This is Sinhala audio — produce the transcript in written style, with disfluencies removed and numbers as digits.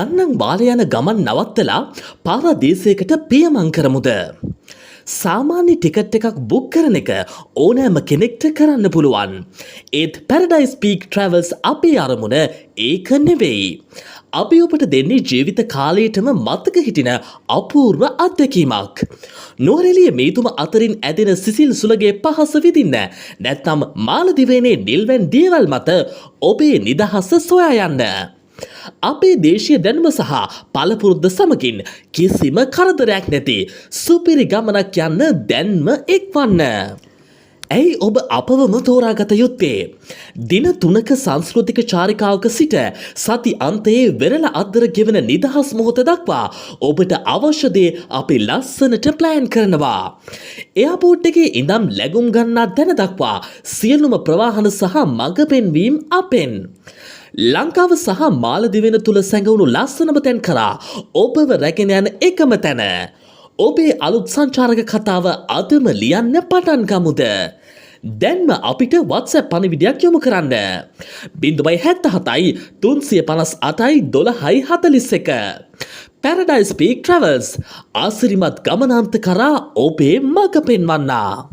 අන්නම් බාල යන ගමන් නවත්තලා පාරාදීසයකට පියමං කරමුද? සාමාන්‍ය ටිකට් එකක් බුක් කරන එක ඕනෑම කෙනෙක්ට කරන්න පුළුවන්. ඒත් පැරඩයිස් පීක් ට්‍රැවල්ස් අපේ අරමුණ ඒක නෙවෙයි. අපි ඔබට දෙන්නේ ජීවිත කාලයටම මතක හිටින අපූර්ව අත්දැකීමක්. නුවරඑළිය මීතුම අතරින් ඇදෙන සිසිල් සුළගේ පහස විඳින්න නැත්නම් මාලදිවයිනේ නිල්වැන් දියවැල් මත ඔබේ නිදහස සොයා යන්න. අපේ දේශීය දැනුම සහ පළපුරුද්ද සමගින් කිසිම කරදරයක් නැති සුපිරි ගමනක් යන්න දැන්ම එක්වන්න. ඇයි ඔබ අපවම තෝරාගත යුත්තේ? දින 3ක සංස්කෘතික චාරිකාවක සිට සති අන්තයේ වෙරළ අද්දර ගෙවන නිදහස් මොහොත දක්වා ඔබට අවශ්‍ය දේ අපි ලස්සනට ප්ලෑන් කරනවා. එයාපෝට් එකේ ඉඳන් ලැබුම් ගන්නා තැන දක්වා සියලුම ප්‍රවාහන සහ මඟ පෙන්වීම් අපෙන්. ලංකාව සහ මාලදිවෙන තුල සැඟවුණු ලස්සනම තැන් කරා ඔබව රැගෙන යන එකම තැන. ඔබේ අලුත් සංචාරක කතාව අදම ලියන්න පටන් ගමුද? දැන්ම අපිට WhatsApp පණිවිඩයක් යොමු කරන්න. 077යි 358යි 12යි 41. Paradise Peak Travels ආසිරිමත් ගමනාන්ත කරා ඔබේ මඟ පෙන්වන්නා.